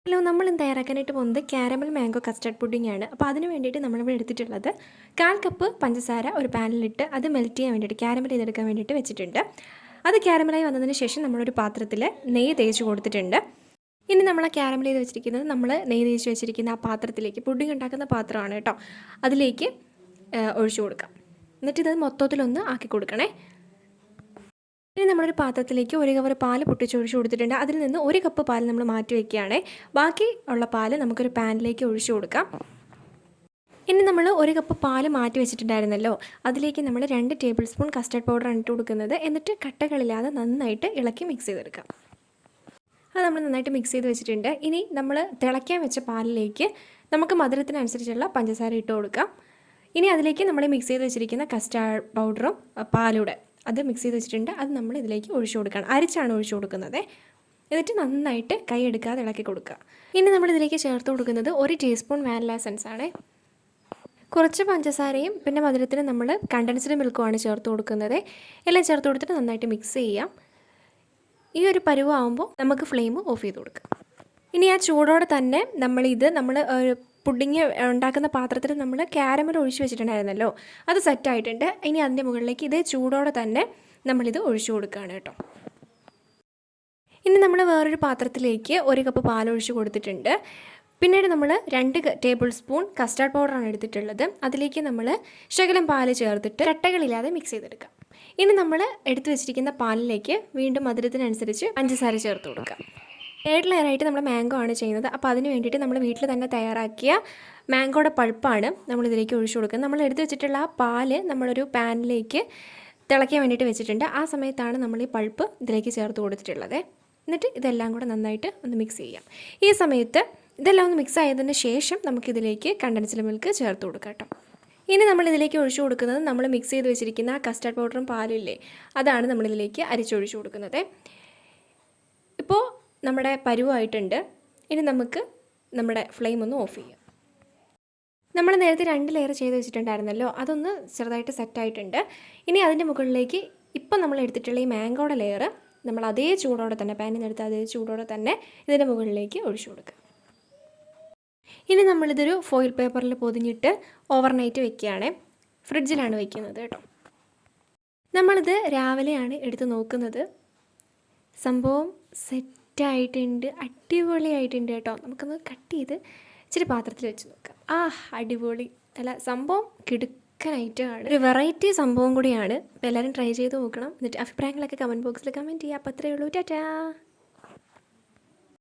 Hello, നമ്മൾ ഇന്ന് തയ്യാറാക്കാനായിട്ട് പോകുന്നത് കാരമൽ മാംഗോ കസ്റ്റർഡ് പുഡിംഗ് ആണ്. അപ്പോൾ അതിന് വേണ്ടിയിട്ട് നമ്മളിവിടെ എടുത്തിട്ടുള്ളത് 1/4 കപ്പ് പഞ്ചസാര ഒരു പാനിലിട്ട് അത് മെൽറ്റ് ചെയ്യാൻ വേണ്ടിയിട്ട് കാരമൽ ചെയ്തെടുക്കാൻ വേണ്ടിയിട്ട് വെച്ചിട്ടുണ്ട്. അത് കാരമലായി വന്നതിന് ശേഷം നമ്മളൊരു പാത്രത്തിൽ നെയ്യ് തേച്ച് കൊടുത്തിട്ടുണ്ട്. ഇനി നമ്മൾ ആ കാരമൽ ചെയ്ത് വെച്ചിരിക്കുന്നത് നമ്മൾ നെയ്യ് തേച്ച് വെച്ചിരിക്കുന്ന ആ പാത്രത്തിലേക്ക്, പുഡിംഗ് ഉണ്ടാക്കുന്ന പാത്രമാണ് കേട്ടോ, അതിലേക്ക് ഒഴിച്ചു കൊടുക്കാം. എന്നിട്ട് ഇത് മൊത്തത്തിലൊന്ന് ആക്കി കൊടുക്കണേ. ഇനി നമ്മളൊരു പാത്രത്തിലേക്ക് 1 കവർ പാൽ പൊട്ടിച്ചൊഴിച്ച് കൊടുത്തിട്ടുണ്ട്. അതിൽ നിന്ന് 1 കപ്പ് പാൽ നമ്മൾ മാറ്റി വയ്ക്കുകയാണ്. ബാക്കി ഉള്ള പാൽ നമുക്കൊരു പാനിലേക്ക് ഒഴിച്ചു കൊടുക്കാം. ഇനി നമ്മൾ 1 കപ്പ് പാൽ മാറ്റി വെച്ചിട്ടുണ്ടായിരുന്നല്ലോ, അതിലേക്ക് നമ്മൾ 2 ടേബിൾ സ്പൂൺ കസ്റ്റർഡ് പൗഡർ ഇട്ട് കൊടുക്കുന്നത്. എന്നിട്ട് കട്ടകളില്ലാതെ നന്നായിട്ട് ഇളക്കി മിക്സ് ചെയ്തെടുക്കാം. അത് നമ്മൾ നന്നായിട്ട് മിക്സ് ചെയ്ത് വെച്ചിട്ടുണ്ട്. ഇനി നമ്മൾ തിളയ്ക്കാൻ വെച്ച പാലിലേക്ക് നമുക്ക് മധുരത്തിനനുസരിച്ചുള്ള പഞ്ചസാര ഇട്ട് കൊടുക്കാം. ഇനി അതിലേക്ക് നമ്മൾ മിക്സ് ചെയ്ത് വെച്ചിരിക്കുന്ന കസ്റ്റാർഡ് പൗഡറും പാലൂടെ അത് മിക്സ് ചെയ്ത് വെച്ചിട്ടുണ്ട്. അത് നമ്മൾ ഇതിലേക്ക് ഒഴിച്ചു കൊടുക്കണം. അരിച്ചാണ് ഒഴിച്ചു കൊടുക്കുന്നത്. എന്നിട്ട് നന്നായിട്ട് കൈ എടുക്കാതെ ഇളക്കി കൊടുക്കുക. ഇനി നമ്മൾ ഇതിലേക്ക് ചേർത്ത് കൊടുക്കുന്നത് 1 ടീസ്പൂൺ വാനില എസൻസ് ആണ്. കുറച്ച് പഞ്ചസാരയും പിന്നെ മധുരത്തിന് നമ്മൾ കണ്ടൻസ്ഡ് മിൽക്കുമാണ് ചേർത്ത് കൊടുക്കുന്നത്. എല്ലാം ചേർത്ത് കൊടുത്തിട്ട് നന്നായിട്ട് മിക്സ് ചെയ്യാം. ഈ ഒരു പരുവാകുമ്പോൾ നമുക്ക് ഫ്ലെയിം ഓഫ് ചെയ്ത് കൊടുക്കാം. ഇനി ആ ചൂടോടെ തന്നെ നമ്മൾ പുഡിങ് ഉണ്ടാക്കുന്ന പാത്രത്തിൽ നമ്മൾ കാരമൽ ഒഴിച്ച് വെച്ചിട്ടുണ്ടായിരുന്നല്ലോ, അത് സെറ്റായിട്ടുണ്ട്. ഇനി അതിൻ്റെ മുകളിലേക്ക് ഇതേ ചൂടോടെ തന്നെ നമ്മളിത് ഒഴിച്ചു കൊടുക്കുകയാണ് കേട്ടോ. ഇനി നമ്മൾ വേറൊരു പാത്രത്തിലേക്ക് 1 കപ്പ് പാലൊഴിച്ച് കൊടുത്തിട്ടുണ്ട്. പിന്നീട് നമ്മൾ 2 ടേബിൾ സ്പൂൺ കസ്റ്റാർഡ് പൗഡറാണ് എടുത്തിട്ടുള്ളത്. അതിലേക്ക് നമ്മൾ ശകലം പാൽ ചേർത്തിട്ട് കട്ടകളില്ലാതെ മിക്സ് ചെയ്തെടുക്കാം. ഇനി നമ്മൾ എടുത്തു വെച്ചിരിക്കുന്ന പാലിലേക്ക് വീണ്ടും മധുരത്തിനനുസരിച്ച് പഞ്ചസാര ചേർത്ത് കൊടുക്കാം. 3 ലെയറായിട്ട് നമ്മൾ മാംഗോ ആണ് ചെയ്യുന്നത്. അപ്പോൾ അതിന് വേണ്ടിയിട്ട് നമ്മൾ വീട്ടിൽ തന്നെ തയ്യാറാക്കിയ മാംഗോയുടെ പൾപ്പാണ് നമ്മളിതിലേക്ക് ഒഴിച്ചു കൊടുക്കുന്നത്. നമ്മൾ എടുത്ത് വെച്ചിട്ടുള്ള ആ പാല് നമ്മളൊരു പാനിലേക്ക് തിളയ്ക്കാൻ വേണ്ടിയിട്ട് വെച്ചിട്ടുണ്ട്. ആ സമയത്താണ് നമ്മൾ ഈ പൾപ്പ് ഇതിലേക്ക് ചേർത്ത് കൊടുത്തിട്ടുള്ളത്. എന്നിട്ട് ഇതെല്ലാം കൂടെ നന്നായിട്ട് ഒന്ന് മിക്സ് ചെയ്യാം. ഈ സമയത്ത് ഇതെല്ലാം ഒന്ന് മിക്സ് ആയതിന് ശേഷം നമുക്കിതിലേക്ക് കണ്ടൻസ്ഡ് മിൽക്ക് ചേർത്ത് കൊടുക്കാം കേട്ടോ. ഇനി നമ്മളിതിലേക്ക് ഒഴിച്ചു കൊടുക്കുന്നത് നമ്മൾ മിക്സ് ചെയ്ത് വെച്ചിരിക്കുന്ന ആ കസ്റ്റാർഡ് പൗഡറും പാലില്ലേ, അതാണ് നമ്മളിതിലേക്ക് അരിച്ചൊഴിച്ചു കൊടുക്കുന്നത്. ഇപ്പോൾ നമ്മുടെ പരുവായിട്ടുണ്ട്. ഇനി നമുക്ക് നമ്മുടെ ഫ്ലെയിം ഒന്ന് ഓഫ് ചെയ്യാം. നമ്മൾ നേരത്തെ 2 ലെയർ ചെയ്ത് വെച്ചിട്ടുണ്ടായിരുന്നല്ലോ, അതൊന്ന് ചെറുതായിട്ട് സെറ്റായിട്ടുണ്ട്. ഇനി അതിൻ്റെ മുകളിലേക്ക് ഇപ്പം നമ്മൾ എടുത്തിട്ടുള്ള ഈ മാംഗോയുടെ ലെയർ നമ്മൾ അതേ ചൂടോടെ തന്നെ, പാനിൽ നിന്ന് എടുത്ത അതേ ചൂടോടെ തന്നെ ഇതിൻ്റെ മുകളിലേക്ക് ഒഴിച്ചു കൊടുക്കുക. ഇനി നമ്മളിതൊരു ഫോയിൽ പേപ്പറിൽ പൊതിഞ്ഞിട്ട് ഓവർനൈറ്റ് വെക്കുകയാണ്. ഫ്രിഡ്ജിലാണ് വെക്കുന്നത് കേട്ടോ. നമ്മളിത് രാവിലെയാണ് എടുത്ത് നോക്കുന്നത്. സംഭവം സെറ്റായിട്ടുണ്ട്, അടിപൊളിയായിട്ടുണ്ട് കേട്ടോ. നമുക്കൊന്ന് കട്ട് ചെയ്ത് ഇച്ചിരി പാത്രത്തിൽ വെച്ച് നോക്കാം. അടിപൊളി, അല്ല സംഭവം കിടുക്കനായിട്ടാണ്. ഒരു വെറൈറ്റി സംഭവം കൂടിയാണ്. അപ്പോൾ എല്ലാവരും ട്രൈ ചെയ്ത് നോക്കണം. എന്നിട്ട് അഭിപ്രായങ്ങളൊക്കെ കമൻറ്റ് ബോക്സിൽ കമൻറ്റ് ചെയ്യുക. അപ്പോൾ അത്രയേ ഉള്ളൂ. ടാറ്റാ.